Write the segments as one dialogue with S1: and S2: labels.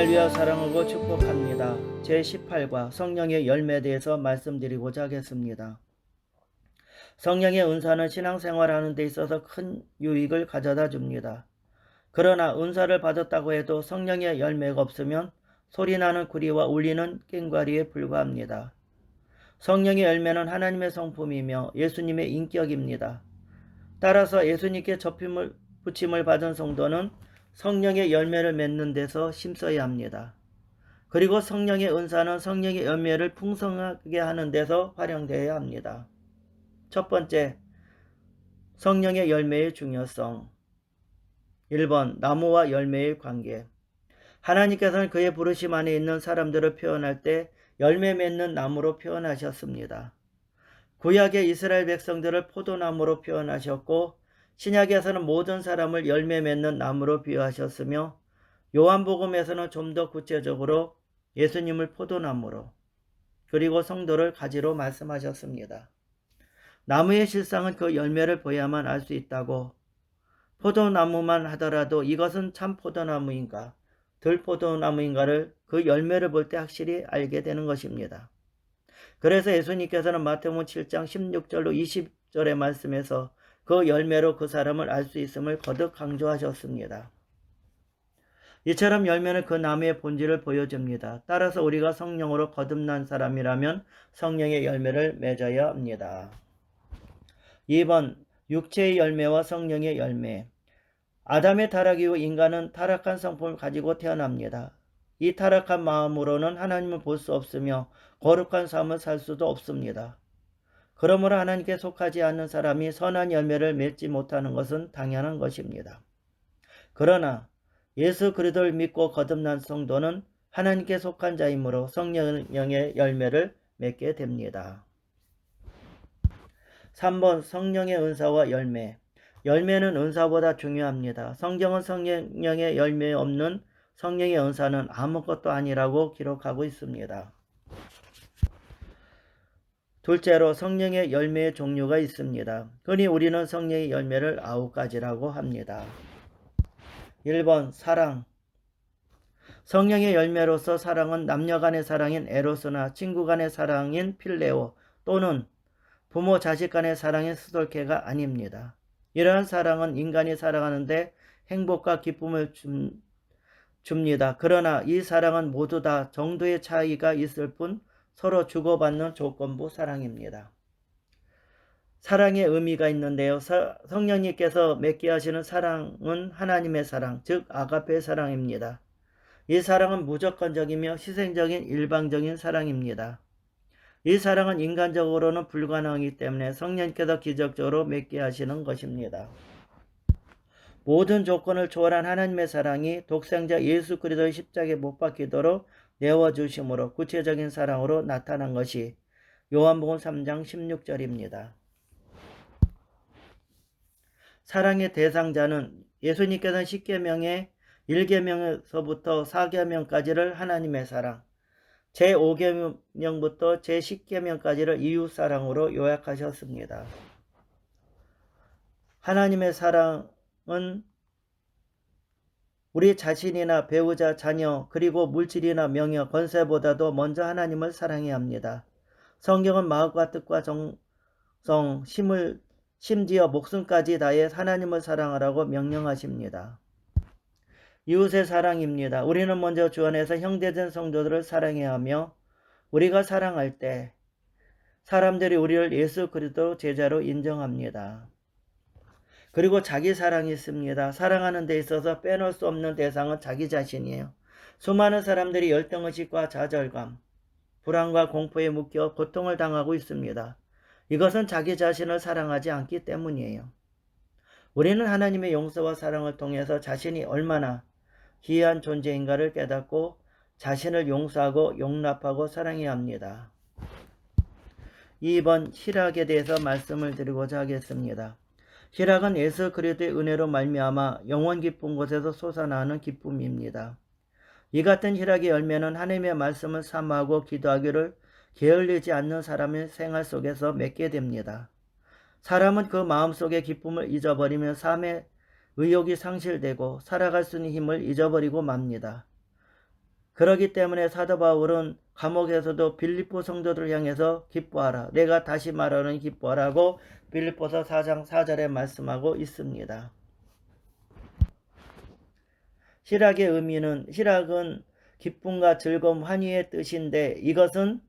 S1: 할렐루야, 사랑하고 축복합니다. 제18과 성령의 열매에 대해서 말씀드리고자 하겠습니다. 성령의 은사는 신앙생활하는 데 있어서 큰 유익을 가져다 줍니다. 그러나 은사를 받았다고 해도 성령의 열매가 없으면 소리나는 구리와 울리는 꽹과리에 불과합니다. 성령의 열매는 하나님의 성품이며 예수님의 인격입니다. 따라서 예수님께 붙임을 받은 성도는 성령의 열매를 맺는 데서 힘써야 합니다. 그리고 성령의 은사는 성령의 열매를 풍성하게 하는 데서 활용되어야 합니다. 첫 번째, 성령의 열매의 중요성. 1번, 나무와 열매의 관계. 하나님께서는 그의 부르심 안에 있는 사람들을 표현할 때 열매 맺는 나무로 표현하셨습니다. 구약의 이스라엘 백성들을 포도나무로 표현하셨고, 신약에서는 모든 사람을 열매 맺는 나무로 비유하셨으며, 요한복음에서는 좀 더 구체적으로 예수님을 포도나무로, 그리고 성도를 가지로 말씀하셨습니다. 나무의 실상은 그 열매를 보야만 알 수 있다고, 포도나무만 하더라도 이것은 참 포도나무인가, 들포도나무인가를 그 열매를 볼 때 확실히 알게 되는 것입니다. 그래서 예수님께서는 마태복음 7장 16절로 20절의 말씀에서 그 열매로 그 사람을 알 수 있음을 거듭 강조하셨습니다. 이처럼 열매는 그 나무의 본질을 보여줍니다. 따라서 우리가 성령으로 거듭난 사람이라면 성령의 열매를 맺어야 합니다. 2번, 육체의 열매와 성령의 열매. 아담의 타락 이후 인간은 타락한 성품을 가지고 태어납니다. 이 타락한 마음으로는 하나님을 볼 수 없으며 거룩한 삶을 살 수도 없습니다. 그러므로 하나님께 속하지 않는 사람이 선한 열매를 맺지 못하는 것은 당연한 것입니다. 그러나 예수 그리스도를 믿고 거듭난 성도는 하나님께 속한 자이므로 성령의 열매를 맺게 됩니다. 3번, 성령의 은사와 열매. 열매는 은사보다 중요합니다. 성경은 성령의 열매 없는 성령의 은사는 아무것도 아니라고 기록하고 있습니다. 둘째로, 성령의 열매의 종류가 있습니다. 흔히 우리는 성령의 열매를 9가지라고 합니다. 1번, 사랑. 성령의 열매로서 사랑은 남녀 간의 사랑인 에로스나 친구 간의 사랑인 필레오, 또는 부모 자식 간의 사랑인 스돌케가 아닙니다. 이러한 사랑은 인간이 살아가는데 행복과 기쁨을 줍니다. 그러나 이 사랑은 모두 다 정도의 차이가 있을 뿐 서로 주고받는 조건부 사랑입니다. 사랑의 의미가 있는데요. 성령님께서 맺게 하시는 사랑은 하나님의 사랑, 즉 아가페 사랑입니다. 이 사랑은 무조건적이며 희생적인 일방적인 사랑입니다. 이 사랑은 인간적으로는 불가능하기 때문에 성령님께서 기적적으로 맺게 하시는 것입니다. 모든 조건을 초월한 하나님의 사랑이 독생자 예수 그리스도의 십자가에 못 박히도록 내어주심으로 구체적인 사랑으로 나타난 것이 요한복음 3장 16절입니다. 사랑의 대상자는 예수님께서는 10계명의 1계명에서부터 4계명까지를 하나님의 사랑, 제5계명부터 제10계명까지를 이웃사랑으로 요약하셨습니다. 하나님의 사랑은 우리 자신이나 배우자, 자녀, 그리고 물질이나 명예, 권세보다도 먼저 하나님을 사랑해야 합니다. 성경은 마음과 뜻과 정성, 심지어 목숨까지 다해 하나님을 사랑하라고 명령하십니다. 이웃의 사랑입니다. 우리는 먼저 주 안에서 형제된 성도들을 사랑해야 하며, 우리가 사랑할 때 사람들이 우리를 예수 그리스도 제자로 인정합니다. 그리고 자기 사랑이 있습니다. 사랑하는 데 있어서 빼놓을 수 없는 대상은 자기 자신이에요. 수많은 사람들이 열등의식과 좌절감, 불안과 공포에 묶여 고통을 당하고 있습니다. 이것은 자기 자신을 사랑하지 않기 때문이에요. 우리는 하나님의 용서와 사랑을 통해서 자신이 얼마나 귀한 존재인가를 깨닫고 자신을 용서하고 용납하고 사랑해야 합니다. 2번, 희락에 대해서 말씀을 드리고자 하겠습니다. 희락은 예수 그리스도의 은혜로 말미암아 영원 기쁜 곳에서 솟아나는 기쁨입니다. 이 같은 희락의 열매는 하나님의 말씀을 사모하고 기도하기를 게을리지 않는 사람의 생활 속에서 맺게 됩니다. 사람은 그 마음속의 기쁨을 잊어버리며 삶의 의욕이 상실되고 살아갈 수 있는 힘을 잊어버리고 맙니다. 그러기 때문에 사도 바울은 감옥에서도 빌립보 성도들을 향해서 기뻐하라. 내가 다시 말하는 기뻐하라고 빌립보서 4장 4절에 말씀하고 있습니다. 시락은 기쁨과 즐거움, 환희의 뜻인데 이것은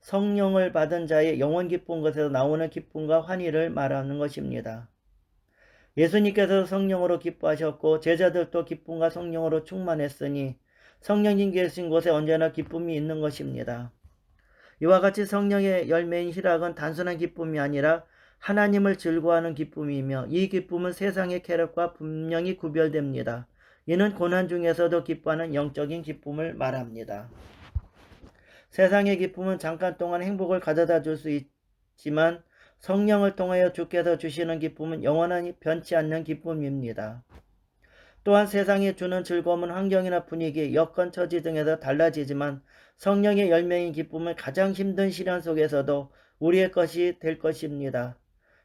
S1: 성령을 받은 자의 영원 기쁜 것에서 나오는 기쁨과 환희를 말하는 것입니다. 예수님께서 성령으로 기뻐하셨고 제자들도 기쁨과 성령으로 충만했으니 성령님 계신 곳에 언제나 기쁨이 있는 것입니다. 이와 같이 성령의 열매인 희락은 단순한 기쁨이 아니라 하나님을 즐거워하는 기쁨이며 이 기쁨은 세상의 쾌락과 분명히 구별됩니다. 이는 고난 중에서도 기뻐하는 영적인 기쁨을 말합니다. 세상의 기쁨은 잠깐 동안 행복을 가져다 줄 수 있지만 성령을 통하여 주께서 주시는 기쁨은 영원히 변치 않는 기쁨입니다. 또한 세상이 주는 즐거움은 환경이나 분위기, 여건, 처지 등에서 달라지지만 성령의 열매인 기쁨은 가장 힘든 시련 속에서도 우리의 것이 될 것입니다.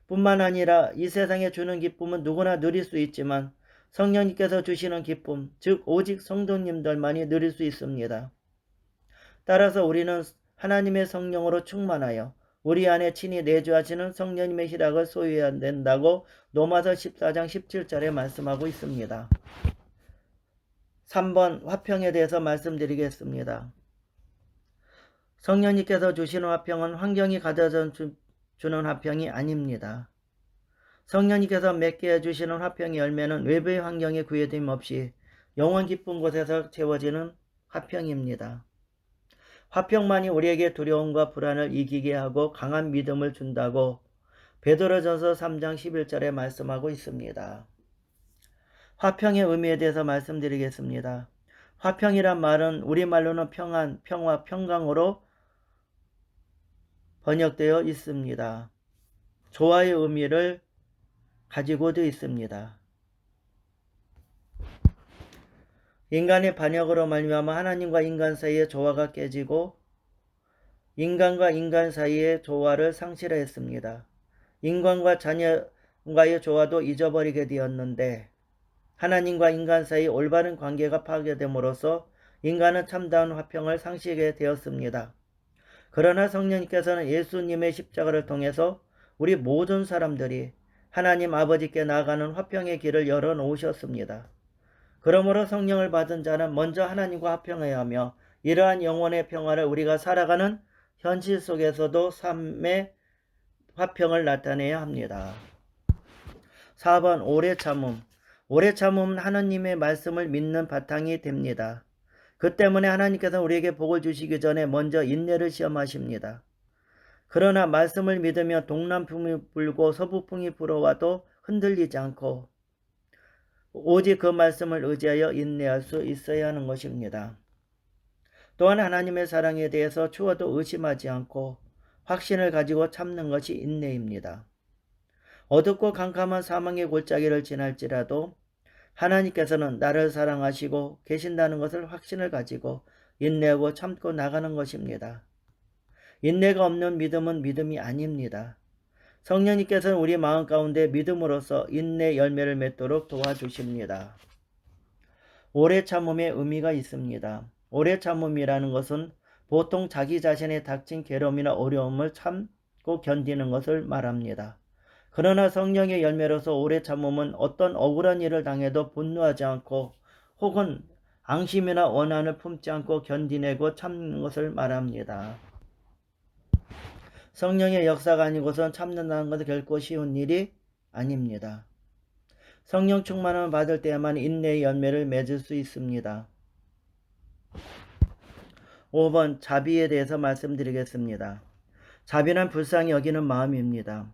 S1: 뿐만 아니라 이 세상에 주는 기쁨은 누구나 누릴 수 있지만 성령님께서 주시는 기쁨, 즉 오직 성도님들만이 누릴 수 있습니다. 따라서 우리는 하나님의 성령으로 충만하여 우리 안에 친히 내주하시는 성령님의 희락을 소유해야 된다고 로마서 14장 17절에 말씀하고 있습니다. 3번 화평에 대해서 말씀드리겠습니다. 성령님께서 주시는 화평은 환경이 가져다 주는 화평이 아닙니다. 성령님께서 맺게 해주시는 화평의 열매는 외부의 환경에 구애됨 없이 영원 기쁜 곳에서 채워지는 화평입니다. 화평만이 우리에게 두려움과 불안을 이기게 하고 강한 믿음을 준다고 베드로전서 3장 11절에 말씀하고 있습니다. 화평의 의미에 대해서 말씀드리겠습니다. 화평이란 말은 우리말로는 평안, 평화, 평강으로 번역되어 있습니다. 조화의 의미를 가지고도 있습니다. 인간의 반역으로 말미암아 하나님과 인간 사이의 조화가 깨지고 인간과 인간 사이의 조화를 상실했습니다. 인간과 자녀과의 조화도 잊어버리게 되었는데 하나님과 인간 사이 올바른 관계가 파괴됨으로써 인간은 참다운 화평을 상실하게 되었습니다. 그러나 성령님께서는 예수님의 십자가를 통해서 우리 모든 사람들이 하나님 아버지께 나아가는 화평의 길을 열어놓으셨습니다. 그러므로 성령을 받은 자는 먼저 하나님과 화평해야 하며 이러한 영혼의 평화를 우리가 살아가는 현실 속에서도 삶의 화평을 나타내야 합니다. 4번 오래 참음. 오래 참음은 하나님의 말씀을 믿는 바탕이 됩니다. 그 때문에 하나님께서 우리에게 복을 주시기 전에 먼저 인내를 시험하십니다. 그러나 말씀을 믿으며 동남풍이 불고 서북풍이 불어와도 흔들리지 않고 오직 그 말씀을 의지하여 인내할 수 있어야 하는 것입니다. 또한 하나님의 사랑에 대해서 추워도 의심하지 않고 확신을 가지고 참는 것이 인내입니다. 어둡고 캄캄한 사망의 골짜기를 지날지라도 하나님께서는 나를 사랑하시고 계신다는 것을 확신을 가지고 인내하고 참고 나가는 것입니다. 인내가 없는 믿음은 믿음이 아닙니다. 성령님께서는 우리 마음 가운데 믿음으로써 인내 열매를 맺도록 도와주십니다. 오래 참음의 의미가 있습니다. 오래 참음이라는 것은 보통 자기 자신의 닥친 괴로움이나 어려움을 참고 견디는 것을 말합니다. 그러나 성령의 열매로서 오래 참음은 어떤 억울한 일을 당해도 분노하지 않고 혹은 앙심이나 원한을 품지 않고 견디내고 참는 것을 말합니다. 성령의 역사가 아니고선 참는다는 것은 결코 쉬운 일이 아닙니다. 성령 충만함을 받을 때야만 인내의 열매를 맺을 수 있습니다. 5번 자비에 대해서 말씀드리겠습니다. 자비는 불쌍히 여기는 마음입니다.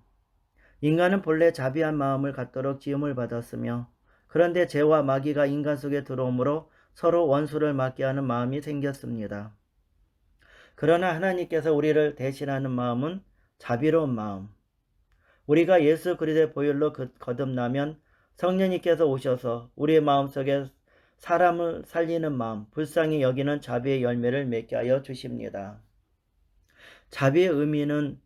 S1: 인간은 본래 자비한 마음을 갖도록 지음을 받았으며 그런데 죄와 마귀가 인간 속에 들어오므로 서로 원수를 맞게 하는 마음이 생겼습니다. 그러나 하나님께서 우리를 대신하는 마음은 자비로운 마음. 우리가 예수 그리스도의 보혈로 거듭나면 성령님께서 오셔서 우리의 마음속에 사람을 살리는 마음, 불쌍히 여기는 자비의 열매를 맺게 하여 주십니다. 자비의 의미는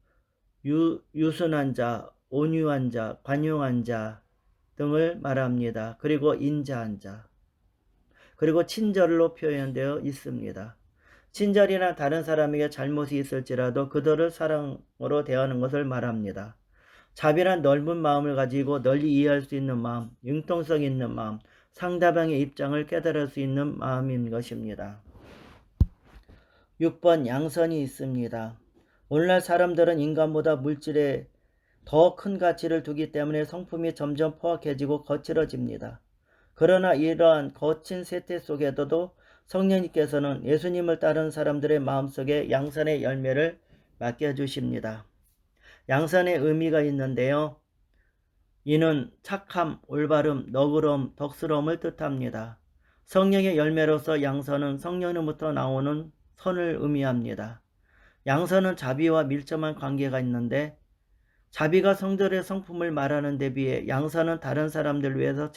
S1: 유순한 자, 온유한 자, 관용한 자 등을 말합니다. 그리고 인자한 자. 그리고 친절로 표현되어 있습니다. 친절이나 다른 사람에게 잘못이 있을지라도 그들을 사랑으로 대하는 것을 말합니다. 자비란 넓은 마음을 가지고 널리 이해할 수 있는 마음, 융통성 있는 마음, 상대방의 입장을 깨달을 수 있는 마음인 것입니다. 6번 양선이 있습니다. 오늘날 사람들은 인간보다 물질에 더 큰 가치를 두기 때문에 성품이 점점 포악해지고 거칠어집니다. 그러나 이러한 거친 세태 속에서도 성령님께서는 예수님을 따르는 사람들의 마음속에 양선의 열매를 맡겨주십니다. 양선의 의미가 있는데요. 이는 착함, 올바름, 너그러움, 덕스러움을 뜻합니다. 성령의 열매로서 양선은 성령으로부터 나오는 선을 의미합니다. 양선은 자비와 밀접한 관계가 있는데 자비가 성들의 성품을 말하는 데 비해 양선은 다른 사람들 위해서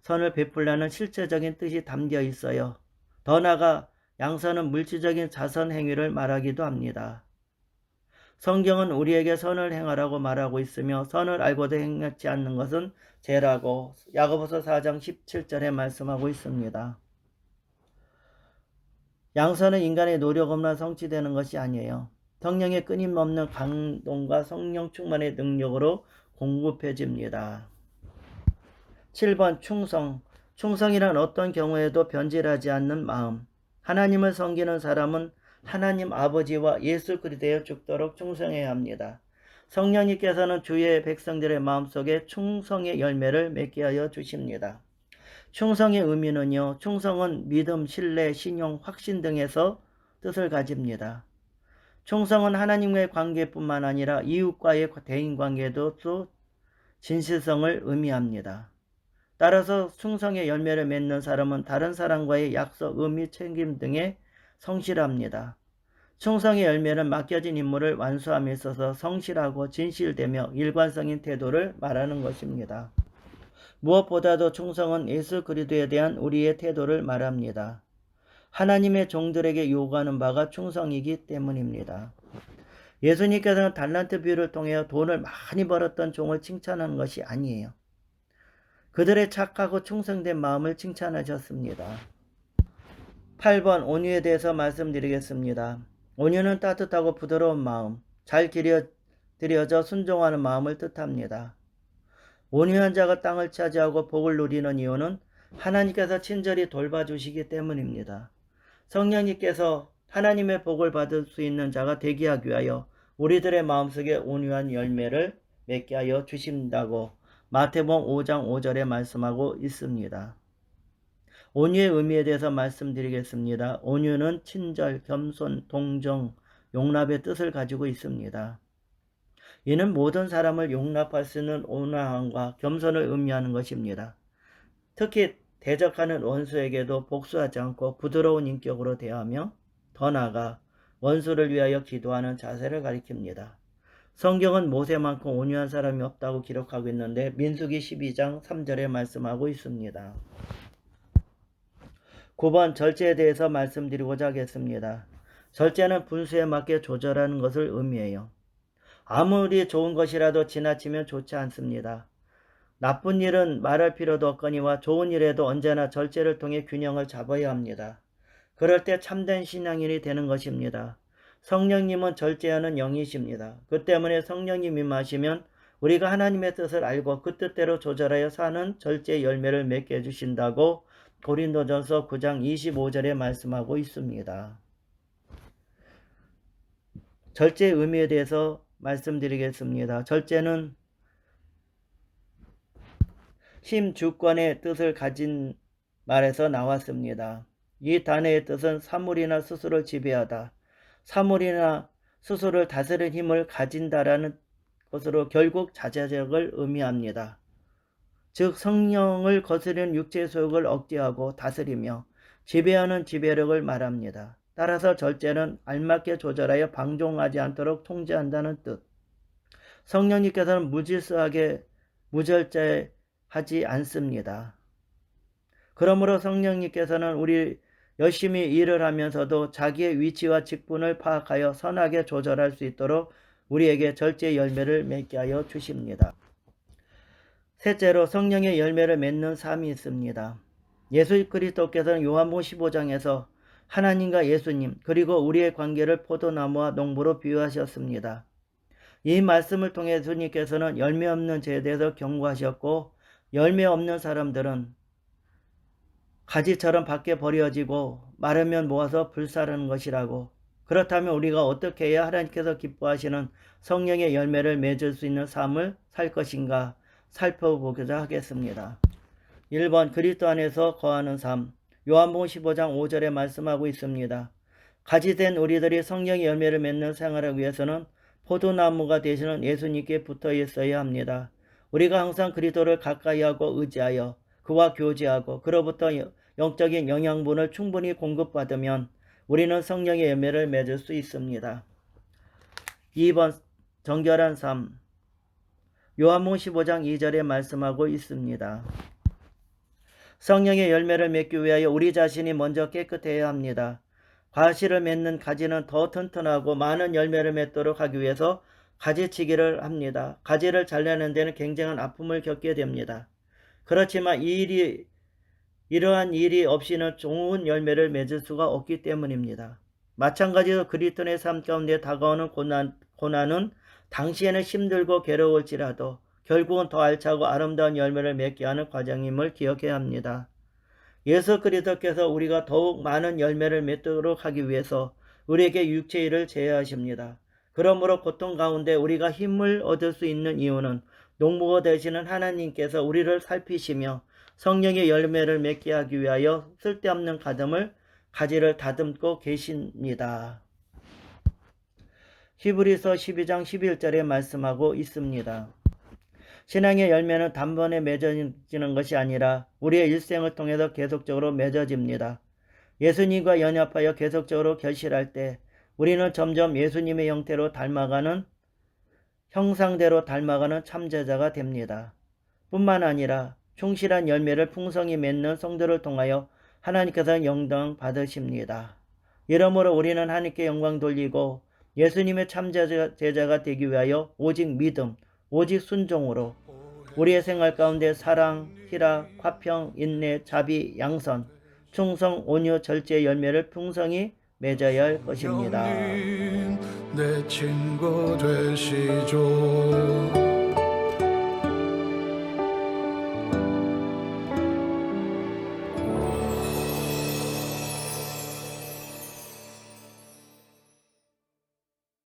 S1: 선을 베풀라는 실제적인 뜻이 담겨 있어요. 더 나아가 양선은 물질적인 자선 행위를 말하기도 합니다. 성경은 우리에게 선을 행하라고 말하고 있으며 선을 알고도 행하지 않는 것은 죄라고 야고보서 4장 17절에 말씀하고 있습니다. 양선은 인간의 노력 없나 성취되는 것이 아니에요. 성령의 끊임없는 감동과 성령 충만의 능력으로 공급해집니다. 7번 충성. 충성이란 어떤 경우에도 변질하지 않는 마음. 하나님을 섬기는 사람은 하나님 아버지와 예수 그리스도에 죽도록 충성해야 합니다. 성령님께서는 주의 백성들의 마음속에 충성의 열매를 맺게 하여 주십니다. 충성의 의미는요. 충성은 믿음, 신뢰, 신용, 확신 등에서 뜻을 가집니다. 충성은 하나님과의 관계뿐만 아니라 이웃과의 대인관계도 또 진실성을 의미합니다. 따라서 충성의 열매를 맺는 사람은 다른 사람과의 약속, 의미, 책임 등에 성실합니다. 충성의 열매는 맡겨진 임무를 완수함에 있어서 성실하고 진실되며 일관성인 태도를 말하는 것입니다. 무엇보다도 충성은 예수 그리스도에 대한 우리의 태도를 말합니다. 하나님의 종들에게 요구하는 바가 충성이기 때문입니다. 예수님께서는 달란트 비유를 통해 돈을 많이 벌었던 종을 칭찬하는 것이 아니에요. 그들의 착하고 충성된 마음을 칭찬하셨습니다. 8번 온유에 대해서 말씀드리겠습니다. 온유는 따뜻하고 부드러운 마음, 잘 들여져 순종하는 마음을 뜻합니다. 온유한 자가 땅을 차지하고 복을 누리는 이유는 하나님께서 친절히 돌봐주시기 때문입니다. 성령님께서 하나님의 복을 받을 수 있는 자가 되게 하기 위하여 우리들의 마음속에 온유한 열매를 맺게 하여 주신다고 마태복음 5장 5절에 말씀하고 있습니다. 온유의 의미에 대해서 말씀드리겠습니다. 온유는 친절, 겸손, 동정, 용납의 뜻을 가지고 있습니다. 이는 모든 사람을 용납할 수 있는 온화함과 겸손을 의미하는 것입니다. 특히 대적하는 원수에게도 복수하지 않고 부드러운 인격으로 대하며 더 나아가 원수를 위하여 기도하는 자세를 가리킵니다. 성경은 모세만큼 온유한 사람이 없다고 기록하고 있는데 민수기 12장 3절에 말씀하고 있습니다. 9번 절제에 대해서 말씀드리고자 하겠습니다. 절제는 분수에 맞게 조절하는 것을 의미해요. 아무리 좋은 것이라도 지나치면 좋지 않습니다. 나쁜 일은 말할 필요도 없거니와 좋은 일에도 언제나 절제를 통해 균형을 잡아야 합니다. 그럴 때 참된 신앙인이 되는 것입니다. 성령님은 절제하는 영이십니다. 그 때문에 성령님이 임하시면 우리가 하나님의 뜻을 알고 그 뜻대로 조절하여 사는 절제의 열매를 맺게 해주신다고 고린도전서 9장 25절에 말씀하고 있습니다. 절제의 의미에 대해서 말씀드리겠습니다. 절제는 심주권의 뜻을 가진 말에서 나왔습니다. 이 단어의 뜻은 사물이나 스스로를 지배하다, 사물이나 스스로를 다스릴 힘을 가진다라는 것으로 결국 자제력을 의미합니다. 즉 성령을 거스르는 육체의 소욕을 억제하고 다스리며 지배하는 지배력을 말합니다. 따라서 절제는 알맞게 조절하여 방종하지 않도록 통제한다는 뜻. 성령님께서는 무질서하게 무절제하지 않습니다. 그러므로 성령님께서는 우리 열심히 일을 하면서도 자기의 위치와 직분을 파악하여 선하게 조절할 수 있도록 우리에게 절제의 열매를 맺게 하여 주십니다. 셋째로 성령의 열매를 맺는 삶이 있습니다. 예수 그리스도께서는 요한복음 15장에서 하나님과 예수님 그리고 우리의 관계를 포도나무와 농부로 비유하셨습니다. 이 말씀을 통해 주님께서는 열매 없는 죄에 대해서 경고하셨고 열매 없는 사람들은 가지처럼 밖에 버려지고 마르면 모아서 불사르는 것이라고. 그렇다면 우리가 어떻게 해야 하나님께서 기뻐하시는 성령의 열매를 맺을 수 있는 삶을 살 것인가 살펴보고자 하겠습니다. 1번 그리스도 안에서 거하는 삶. 요한복음 15장 5절에 말씀하고 있습니다. 가지된 우리들이 성령의 열매를 맺는 생활을 위해서는 포도나무가 되시는 예수님께 붙어 있어야 합니다. 우리가 항상 그리스도를 가까이하고 의지하여 그와 교제하고 그로부터 영적인 영양분을 충분히 공급받으면 우리는 성령의 열매를 맺을 수 있습니다. 2번 정결한 삶. 요한복음 15장 2절에 말씀하고 있습니다. 성령의 열매를 맺기 위하여 우리 자신이 먼저 깨끗해야 합니다. 과실을 맺는 가지는 더 튼튼하고 많은 열매를 맺도록 하기 위해서 가지치기를 합니다. 가지를 잘라내는 데는 굉장한 아픔을 겪게 됩니다. 그렇지만 이러한 일이 없이는 좋은 열매를 맺을 수가 없기 때문입니다. 마찬가지로 그리스도의 삶 가운데 다가오는 고난은 당시에는 힘들고 괴로울지라도 결국은 더 알차고 아름다운 열매를 맺게 하는 과정임을 기억해야 합니다. 예수 그리스도께서 우리가 더욱 많은 열매를 맺도록 하기 위해서 우리에게 육체의 일을 제어하십니다. 그러므로 고통 가운데 우리가 힘을 얻을 수 있는 이유는 농부가 되시는 하나님께서 우리를 살피시며 성령의 열매를 맺게 하기 위하여 쓸데없는 가지를 다듬고 계십니다. 히브리서 12장 11절에 말씀하고 있습니다. 신앙의 열매는 단번에 맺어지는 것이 아니라 우리의 일생을 통해서 계속적으로 맺어집니다. 예수님과 연합하여 계속적으로 결실할 때 우리는 점점 예수님의 형상대로 닮아가는 참제자가 됩니다. 뿐만 아니라 충실한 열매를 풍성히 맺는 성도를 통하여 하나님께서 영광 받으십니다. 이러므로 우리는 하나님께 영광 돌리고 예수님의 참제자가 되기 위하여 오직 믿음, 오직 순종으로 우리의 생활 가운데 사랑, 희락, 화평, 인내, 자비, 양선, 충성, 온유, 절제의 열매를 풍성히 맺어야 할 것입니다.
S2: 내 친구 되시죠.